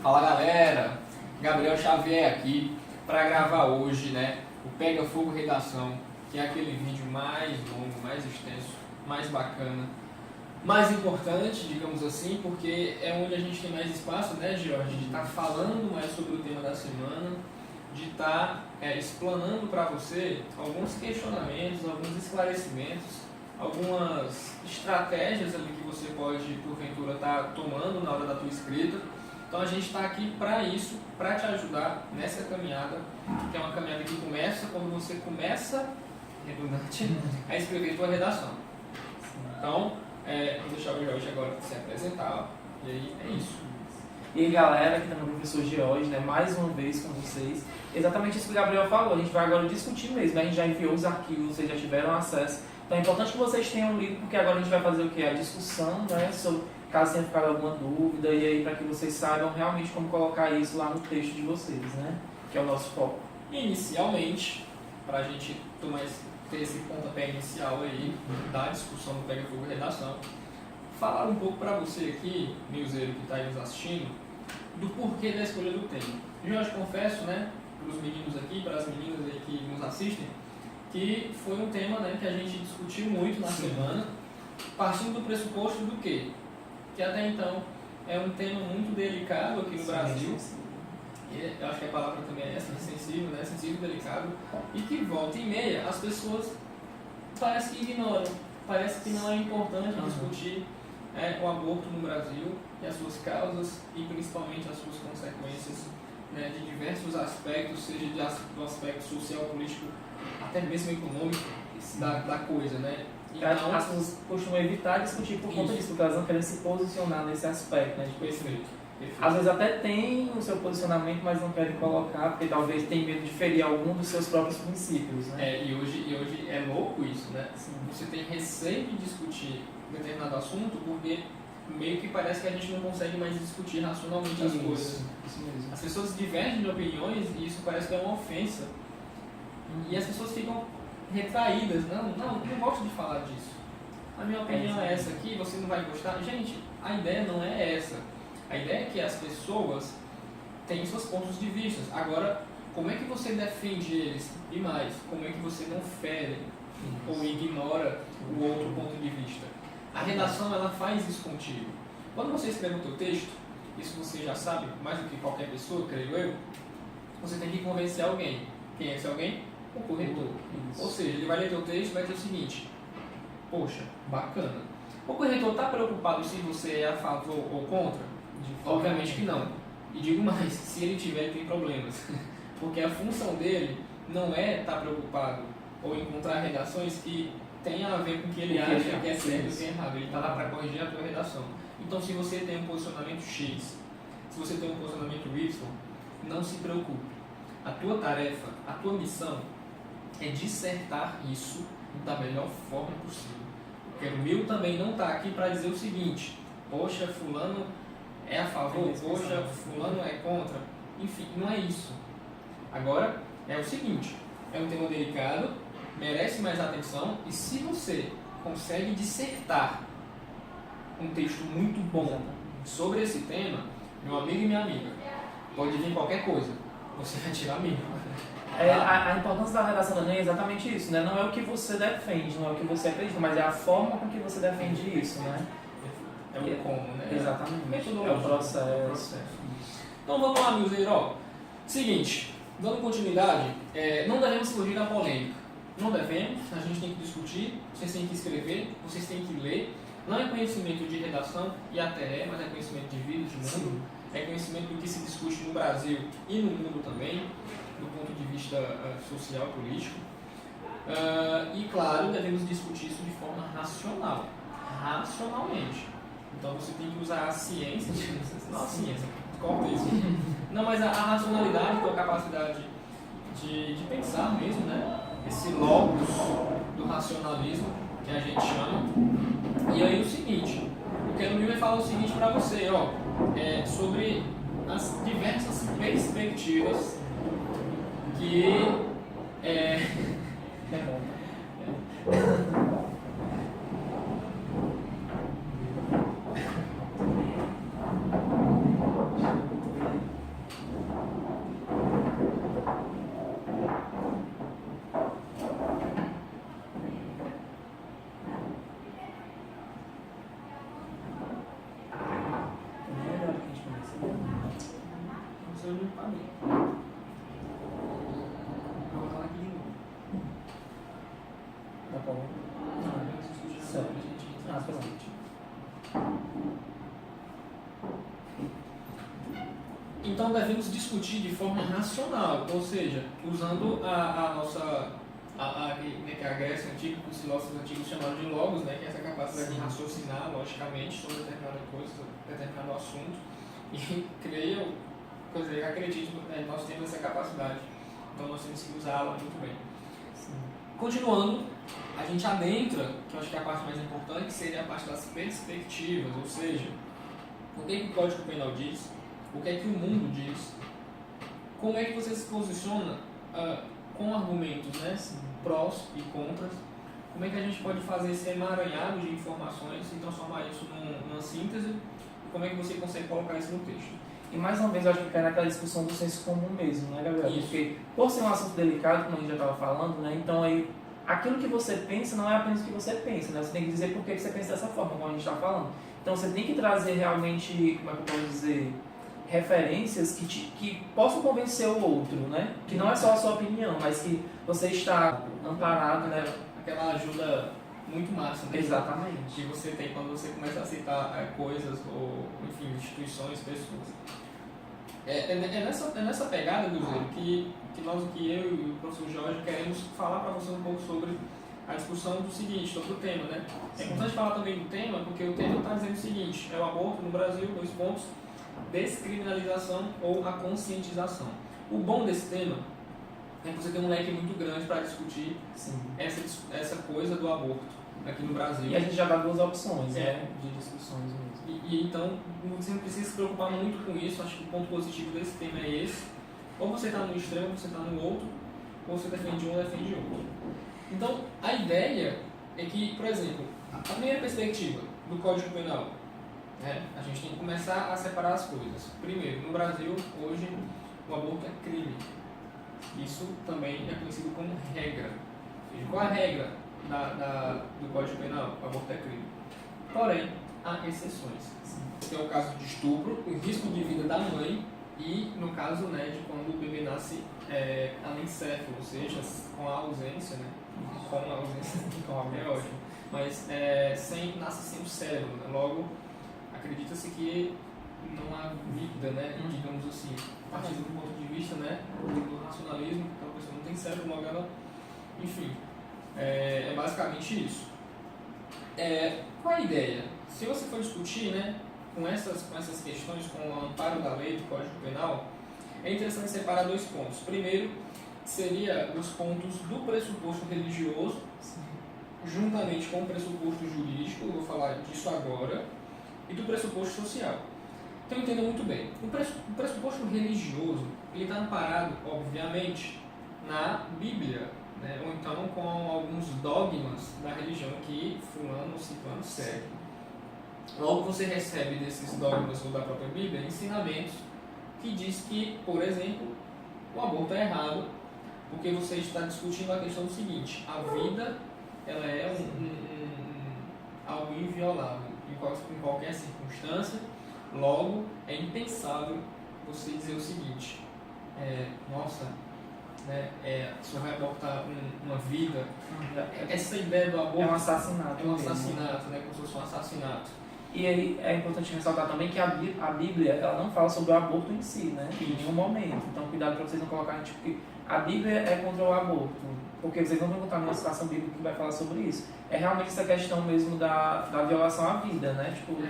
Fala galera, Gabriel Xavier aqui para gravar hoje, né, o Pega Fogo Redação, que é aquele vídeo mais longo, mais extenso, mais bacana, mais importante, digamos assim, porque é onde a gente tem mais espaço, né, Jorge, de estar falando mais sobre o tema da semana, de estar explanando para você alguns questionamentos, alguns esclarecimentos, algumas estratégias ali que você pode, porventura, estar tomando na hora da tua escrita. Então a gente está aqui para isso, para te ajudar nessa caminhada, que é uma caminhada que começa quando você começa, redundante, a escrever tua redação. Então, vou deixar o Jorge agora se apresentar, e aí é isso. E aí galera, aqui também o professor George, né, mais uma vez com vocês. Exatamente isso que o Gabriel falou, a gente vai agora discutir mesmo, né? A gente já enviou os arquivos, vocês já tiveram acesso. Então é importante que vocês tenham lido, porque agora a gente vai fazer o quê? A discussão, né, sobre, caso tenha ficado alguma dúvida, e aí para que vocês saibam realmente como colocar isso lá no texto de vocês, né? Que é o nosso foco. Inicialmente, para a gente ter esse pontapé inicial aí da discussão do Pega Fogo Redação, falar um pouco para você aqui, newseiro que está aí nos assistindo, do porquê da escolha do tema. Jorge, confesso, né, para os meninos aqui, para as meninas aí que nos assistem, que foi um tema, né, que a gente discutiu muito na semana, partindo do pressuposto do quê? Que até então é um tema muito delicado aqui no Brasil, e eu acho que a palavra também é essa, sensível, né, sensível e delicado, e que volta e meia as pessoas parece que ignoram, parece que não é importante discutir o aborto no Brasil e as suas causas e principalmente as suas consequências, né, de diversos aspectos, seja do aspecto social, político, até mesmo econômico da coisa, né? Então, as pessoas costumam evitar discutir por conta disso, porque elas não querem se posicionar nesse aspecto, né? Perfeito. Às vezes até tem o seu posicionamento, mas não querem colocar, porque talvez tem medo de ferir algum dos seus próprios princípios, né? E hoje é louco isso, né? Sim. Você tem receio de discutir determinado assunto porque meio que parece que a gente não consegue mais discutir racionalmente as coisas. Isso mesmo. As pessoas divergem de opiniões e isso parece que é uma ofensa. E as pessoas ficam retraídas. Não gosto de falar disso. A minha opinião é essa aqui, você não vai gostar. Gente, a ideia não é essa. A ideia é que as pessoas têm seus pontos de vista. Agora, como é que você defende eles? E mais, como é que você não fere ou ignora o outro ponto de vista? A redação, ela faz isso contigo. Quando você escreve o teu texto, isso você já sabe, mais do que qualquer pessoa, creio eu, você tem que convencer alguém. Quem é esse alguém? O corretor. Isso. Ou seja, ele vai ler teu texto e vai dizer o seguinte: poxa, bacana. O corretor está preocupado se você é a favor ou contra? Obviamente que não. E digo mais, se ele tiver, ele tem problemas. Porque a função dele não é estar preocupado ou encontrar redações que tenham a ver com o que ele acha que é certo e que é errado. Ele está lá para corrigir a tua redação. Então, se você tem um posicionamento X, se você tem um posicionamento Y, não se preocupe. A tua tarefa, a tua missão é dissertar isso da melhor forma possível. Porque o Will também não está aqui para dizer o seguinte: poxa, fulano é a favor, poxa, fulano é contra. Enfim, não é isso. Agora, é o seguinte: é um tema delicado, merece mais atenção, e se você consegue dissertar um texto muito bom sobre esse tema, meu amigo e minha amiga, pode vir qualquer coisa, você vai tirar mil. A importância da redação também é exatamente isso, né? Não é o que você defende, não é o que você acredita, mas é a forma com que você defende isso, né? É o como, né? Exatamente. É o processo. Então vamos lá, meus irmãos. Seguinte, dando continuidade, não devemos fugir da polêmica. Não devemos, a gente tem que discutir, vocês têm que escrever, vocês têm que ler. Não é conhecimento de redação e até mas é conhecimento de vida, de mundo. Sim. É conhecimento do que se discute no Brasil e no mundo também, do ponto de vista social, político. E claro, devemos discutir isso de forma racional, racionalmente. Então você tem que usar a ciência, não a ciência, corta isso. Não, mas a racionalidade, a capacidade de pensar mesmo, né? Esse logos do racionalismo que a gente chama. E aí o seguinte, o Ken Miller fala o seguinte para você, sobre as diversas perspectivas que Então devemos discutir de forma racional, ou seja, usando a nossa que a Grécia antiga, que os filósofos antigos chamaram de logos, né, que é essa capacidade de raciocinar logicamente sobre determinada coisa, sobre determinado assunto. E creio, quer dizer, acredito, nós temos essa capacidade, então nós temos que usá-la muito bem. Sim. Continuando, a gente adentra, que eu acho que é a parte mais importante, que seria a parte das perspectivas, ou seja, o que o Código Penal diz, o que é que o mundo diz, como é que você se posiciona com argumentos, né, prós e contras, como é que a gente pode fazer esse emaranhado de informações e transformar isso numa síntese, e como é que você consegue colocar isso no texto. E mais uma vez eu acho que cai naquela discussão do senso comum mesmo, né, Gabriel? Isso. Porque por ser um assunto delicado, como a gente já estava falando, né, então aí aquilo que você pensa não é apenas o que você pensa, né? Você tem que dizer por que você pensa dessa forma, como a gente está falando. Então você tem que trazer realmente, como é que eu posso dizer, referências que possam convencer o outro, né? Que não é só a sua opinião, mas que você está amparado, né? Aquela ajuda muito massa, né? Exatamente. Que você tem quando você começa a aceitar coisas ou, enfim, instituições, pessoas. É nessa pegada, Guzeiro, que eu e o professor Jorge queremos falar para você um pouco sobre a discussão do seguinte, sobre o tema, né? É importante falar também do tema, porque o tema está dizendo o seguinte, é o aborto no Brasil, 2 pontos, descriminalização ou a conscientização. O bom desse tema é que você tem um leque muito grande para discutir essa coisa do aborto aqui no Brasil. E a gente já dá 2 opções, né, de discussões mesmo. E então, você não precisa se preocupar muito com isso, acho que o ponto positivo desse tema é esse. Ou você está no extremo, ou você está no outro, ou você defende um ou defende outro. Então, a ideia é que, por exemplo, a primeira perspectiva do Código Penal, a gente tem que começar a separar as coisas. Primeiro, no Brasil, hoje, o aborto é crime. Isso também é conhecido como regra. E qual é a regra do Código Penal? O aborto é crime. Porém, há exceções. Que é o caso de estupro, o risco de vida da mãe e, no caso, né, de quando o bebê nasce anencéfalo, ou seja, com a ausência, né? Com a ausência, é ótimo. Mas nasce sem o cérebro, né? Logo, acredita-se que não há vida, né? Digamos assim, a partir do ponto de vista, né, do racionalismo, então a pessoa não tem cérebro, logo ela, enfim, é basicamente isso. Qual é a ideia? Se você for discutir, né, com essas questões, com o amparo da lei do Código Penal, é interessante separar 2 pontos. Primeiro, seria os pontos do pressuposto religioso, juntamente com o pressuposto jurídico, eu vou falar disso agora, e do pressuposto social. Então entenda muito bem, o pressuposto religioso, ele está amparado, obviamente, na Bíblia, né? Ou então com alguns dogmas da religião que fulano ou ciclano segue. Logo você recebe desses dogmas ou da própria Bíblia ensinamentos que diz que, por exemplo, o aborto é errado, porque você está discutindo a questão do seguinte, a vida ela é algo inviolável em qualquer circunstância, logo é impensável você dizer o seguinte, nossa, né, o senhor vai abortar uma vida, essa ideia do aborto é um assassinato. É um assassinato, né, como se fosse um assassinato. E aí é importante ressaltar também que a Bíblia ela não fala sobre o aborto em si, né? Em nenhum momento. Então cuidado para vocês não colocarem tipo que a Bíblia é contra o aborto, porque vocês não vão encontrar nenhuma citação bíblica que vai falar sobre isso. É realmente essa questão mesmo da violação à vida, né? Tipo,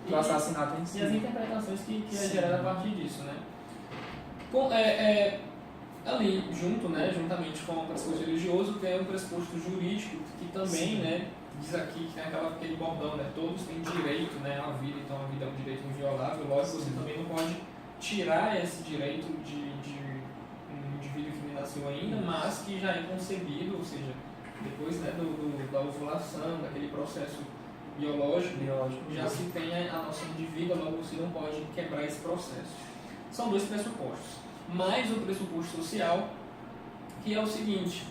do assassinato em si. E as interpretações que é gerada a partir disso, né? Ali, juntamente com o pressuposto religioso, tem o pressuposto jurídico, que também, né, diz aqui que tem aquele bordão, né, todos têm direito, né, à vida, então a vida é um direito inviolável, logo você também não pode tirar esse direito de um indivíduo que não nasceu ainda, mas que já é concebido, ou seja, depois, né, da ovulação, daquele processo biológico, já se tem a noção de vida, logo você não pode quebrar esse processo. São 2 pressupostos. Mais o pressuposto social, que é o seguinte,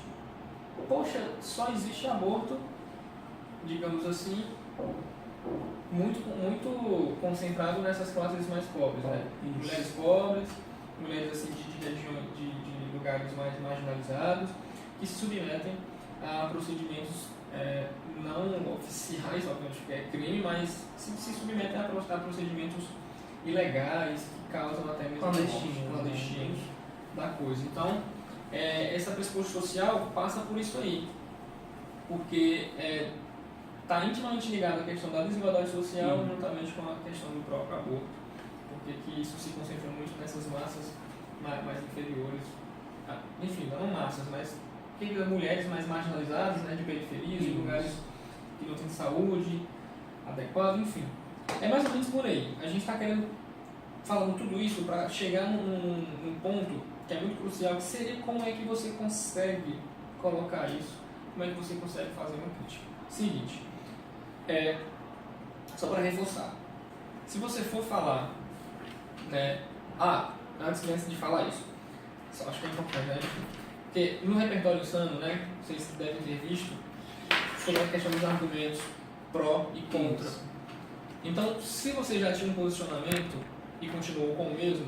poxa, só existe aborto, digamos assim, muito concentrado nessas classes mais pobres, né? Mulheres pobres, mulheres assim, de lugares mais marginalizados, que se submetem a procedimentos não oficiais, obviamente, porque é crime, mas se submetem a procedimentos ilegais que causam até mesmo clandestinos da coisa. Então, essa pescoço social passa por isso aí, porque está intimamente ligado à questão da desigualdade social juntamente com a questão do próprio aborto, porque que isso se concentra muito nessas massas mais inferiores, enfim, não massas, mas mulheres mais marginalizadas, né, de periferias, de lugares que não têm saúde adequada, enfim. É mais ou menos por aí. A gente está falando tudo isso para chegar num ponto que é muito crucial, que seria como é que você consegue colocar isso, como é que você consegue fazer uma crítica. Seguinte, só para reforçar, se você for falar, né, antes de falar isso, só acho que é importante, né, porque no repertório insano, né, vocês devem ter visto sobre a questão dos argumentos pró e contra. Isso. Então, se você já tinha um posicionamento e continuou com o mesmo,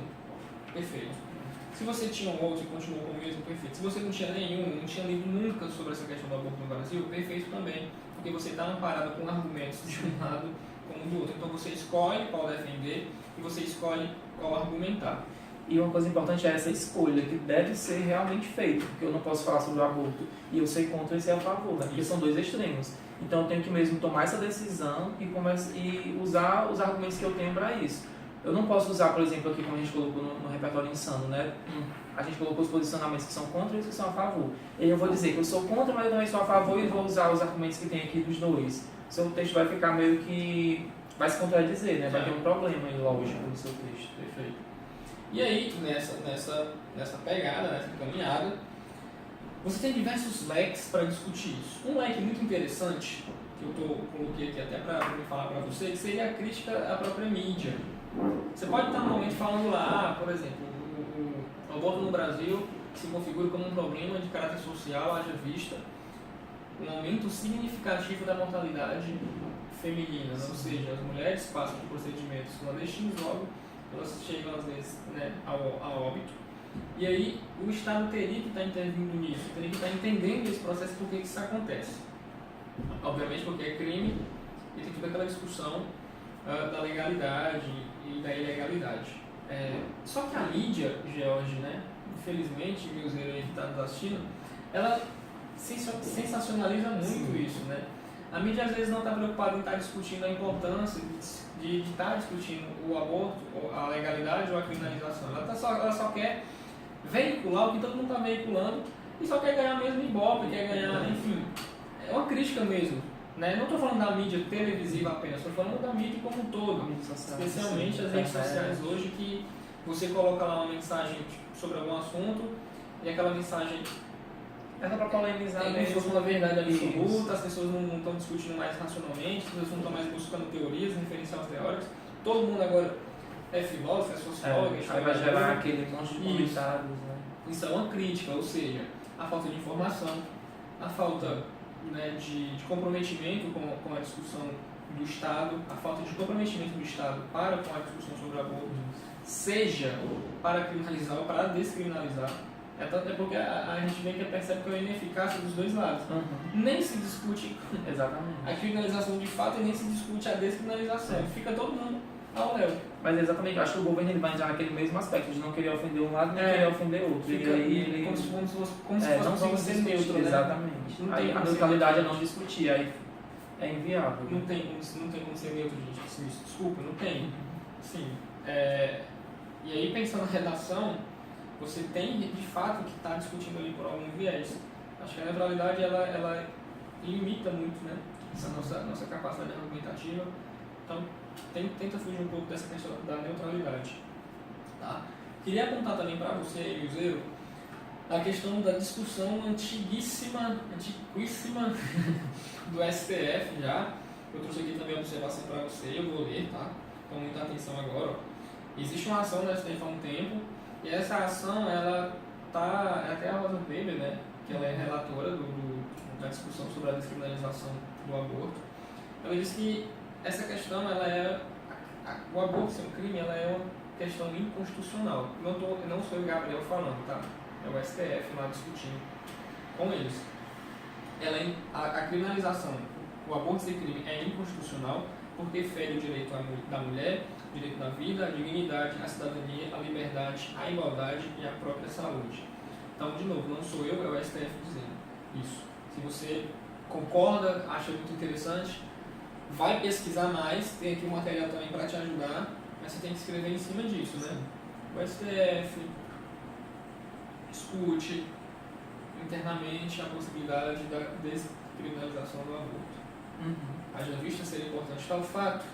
perfeito. Se você tinha um outro e continuou com o mesmo, perfeito. Se você não tinha nenhum, não tinha lido nunca sobre essa questão do aborto no Brasil, perfeito também, porque você está amparado com argumentos de um lado como do outro. Então você escolhe qual defender e você escolhe qual argumentar. E uma coisa importante é essa escolha, que deve ser realmente feita, porque eu não posso falar sobre o aborto e eu sei contra e sei a favor, né? Porque são dois extremos. Então eu tenho que mesmo tomar essa decisão e usar os argumentos que eu tenho para isso. Eu não posso usar, por exemplo, aqui como a gente colocou no repertório insano, né? A gente colocou os posicionamentos que são contra e os que são a favor. E eu vou dizer que eu sou contra, mas eu também sou a favor e vou usar os argumentos que tem aqui dos dois. Seu texto vai ficar meio que... vai se contradizer, né? Vai ter um problema aí, lógico, no seu texto. Perfeito. E aí, nessa pegada, nessa caminhada, você tem diversos leques para discutir isso. Um leque muito interessante, que eu coloquei aqui até para me falar para você, que seria a crítica à própria mídia. Você pode estar normalmente falando lá, por exemplo, o aborto no Brasil se configura como um problema de caráter social, haja vista um aumento significativo da mortalidade feminina, ou seja, as mulheres passam por procedimentos clandestinos, logo elas chegam às vezes, né, ao óbito. E aí o Estado teria que estar intervindo nisso, teria que estar entendendo esse processo, por que isso acontece. Obviamente porque é crime e tem toda aquela discussão da legalidade e da ilegalidade. Só que a mídia, George, né, infelizmente, o Milzeiro aí que está nos assistindo, ela sensacionaliza muito isso, né? A mídia às vezes não está preocupada em estar discutindo a importância de estar discutindo o aborto, a legalidade ou a criminalização. Ela só quer veicular o que todo mundo está veiculando e só quer ganhar mesmo ibope, quer ganhar, enfim. É uma crítica mesmo. Né? Não estou falando da mídia televisiva apenas, estou falando da mídia como um todo, especialmente as redes sociais hoje, que você coloca lá uma mensagem sobre algum assunto e aquela mensagem é para polemizar como se fosse uma verdade absoluta, as pessoas não estão discutindo mais racionalmente, as pessoas não estão mais buscando teorias, referenciais teóricos, todo mundo agora é filósofo, é sociólogo, aí vai gerar aquele monte de comentários. Né? Isso é uma crítica, ou seja, a falta de informação, a falta, né, de comprometimento com a discussão do Estado, a falta de comprometimento do Estado para com a discussão sobre o aborto, seja para criminalizar ou para descriminalizar. É porque a gente vem que percebe que é a ineficácia dos dois lados. Nem se discute exatamente a criminalização de fato e nem se discute a descriminalização. Fica todo mundo ao léu. Mas exatamente, eu acho que o governo ele vai entrar naquele mesmo aspecto de não querer ofender um lado e não querer ofender outro. Fica e aí ele... como se fosse ser neutro, né? Exatamente. Aí a neutralidade é não discutir, aí é inviável. Não tem como ser neutro, gente. Desculpa, não tem. Sim. E aí, pensando na redação, você tem de fato que estar discutindo ali por algum viés. Acho que a neutralidade ela limita muito, né, essa nossa capacidade argumentativa. Então, tenta fugir um pouco dessa questão da neutralidade. Tá? Queria apontar também para você, Milzeiro, a questão da discussão antiquíssima do STF já. Eu trouxe aqui também a observação para você, eu vou ler, tá? Com muita atenção agora. Ó. Existe uma ação no STF há um tempo, e essa ação, ela tá, até a Rosa Weber, né, que ela é relatora da discussão sobre a descriminalização do aborto, ela diz que essa questão, o aborto ser um crime, ela é uma questão inconstitucional. Não sou o Gabriel falando, tá? É o STF lá discutindo com eles. A criminalização o aborto ser crime é inconstitucional porque fere o direito da mulher, o direito da vida, a dignidade, a cidadania, a liberdade, a igualdade e a própria saúde. Então, de novo, não sou eu, é o STF dizendo isso. Se você concorda, acha muito interessante, vai pesquisar mais, tem aqui um material também para te ajudar, mas você tem que escrever em cima disso, né? O STF discute internamente a possibilidade da descriminalização do aborto. Haja vista ser importante tal fato,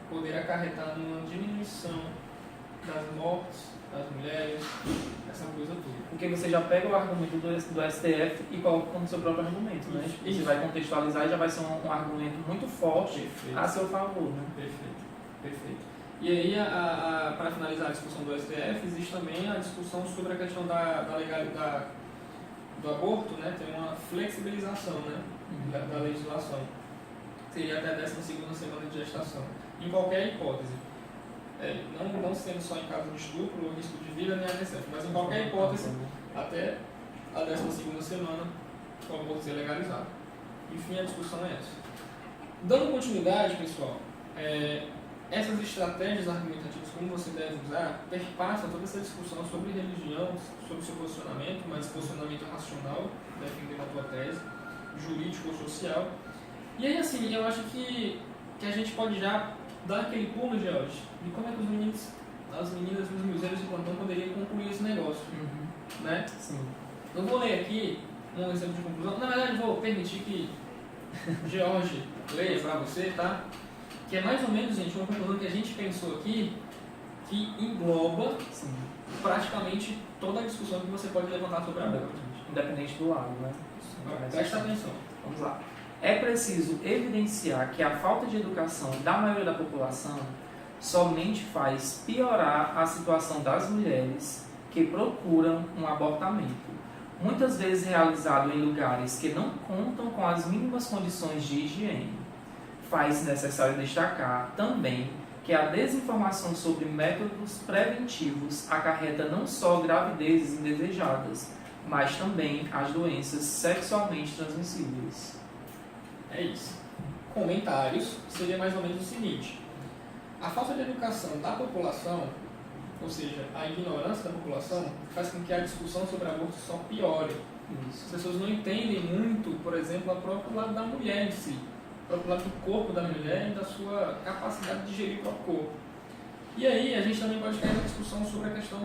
poder acarretar numa diminuição das mortes das mulheres, essa coisa toda. Porque você já pega o argumento do STF e coloca como seu próprio argumento, né? E você vai contextualizar e já vai ser um argumento muito forte a seu favor, né? Perfeito. E aí, para finalizar a discussão do STF, existe também a discussão sobre a questão da legalidade do aborto, né? Tem uma flexibilização, né? Da legislação. Seria até a 12ª semana de gestação. Em qualquer hipótese. Não sendo só em caso de estupro ou risco de vida nem ANSF, mas em qualquer hipótese, até a 12ª semana, o aborto ser legalizado. Enfim, a discussão é essa. Dando continuidade, pessoal, essas estratégias argumentativas, como você deve usar, perpassam toda essa discussão sobre religião, sobre seu posicionamento, mas posicionamento racional, defendendo a tua tese, jurídico ou social. E aí, assim, eu acho que a gente pode já dar aquele pulo de hoje, de como é que os meninos, as meninas e os museiros de plantão poderiam concluir esse negócio, né? Sim. Eu vou ler aqui um exemplo de conclusão. Na verdade, vou permitir que George leia para você, tá? Que é mais ou menos, gente, uma conclusão que a gente pensou aqui, que engloba praticamente toda a discussão que você pode levantar sobre a aborto. Independente do lado, né? Presta atenção. Vamos lá. É preciso evidenciar que a falta de educação da maioria da população somente faz piorar a situação das mulheres que procuram um abortamento, muitas vezes realizado em lugares que não contam com as mínimas condições de higiene. Faz necessário destacar também que a desinformação sobre métodos preventivos acarreta não só gravidezes indesejadas, mas também as doenças sexualmente transmissíveis. É isso. Comentários seria mais ou menos o seguinte: a falta de educação da população, ou seja, a ignorância da população, faz com que a discussão sobre aborto só piore. Isso. As pessoas não entendem muito, por exemplo, o próprio lado da mulher em si, o próprio lado do corpo da mulher e da sua capacidade de gerir o próprio corpo. E aí a gente também pode cair na discussão sobre a questão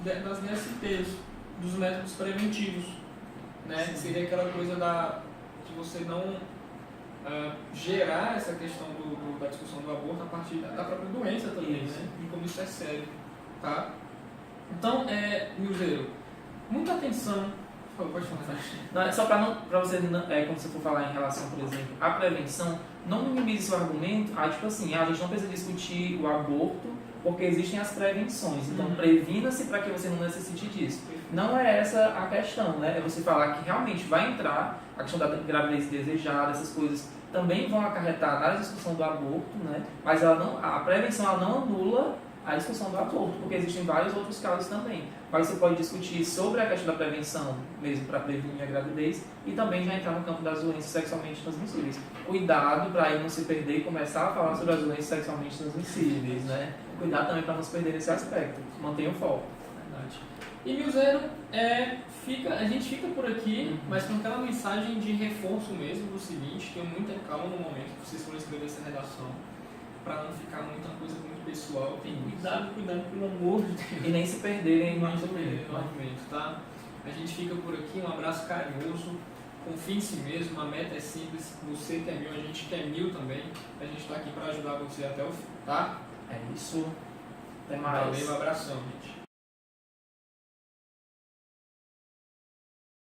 das DSTs, dos métodos preventivos, né? Que seria aquela coisa de você não gerar essa questão da discussão do aborto a partir da própria doença também, né? E como isso é sério, tá? Então, Milzeiro, muita atenção. Por favor, pode falar. Não, é só para você, quando você for falar em relação, por exemplo, à prevenção, não minimize seu argumento, tipo assim, a gente não precisa discutir o aborto porque existem as prevenções, então previna-se para que você não necessite disso. Não é essa a questão, né? É você falar que realmente vai entrar a questão da gravidez desejada, essas coisas também vão acarretar na discussão do aborto, né? Mas a prevenção ela não anula a discussão do aborto, porque existem vários outros casos também. Mas você pode discutir sobre a questão da prevenção, mesmo para prevenir a gravidez, e também já entrar no campo das doenças sexualmente transmissíveis. Cuidado para aí não se perder e começar a falar sobre as doenças sexualmente transmissíveis, né? Cuidado também para não se perder nesse aspecto. Mantenha o foco. Verdade. E Milzeiro, a gente fica por aqui, mas com aquela mensagem de reforço mesmo do seguinte: tenham muita calma no momento que vocês forem escrever essa redação, para não ficar muita coisa muito pessoal. Tem cuidado, pelo amor de Deus. E nem se perderem no argumento, tá? A gente fica por aqui, um abraço carinhoso, confie em si mesmo, a meta é simples, você quer 1000, a gente quer 1000 também, a gente está aqui para ajudar você até o fim, tá? É isso. Até mais. Valeu, um abração, gente.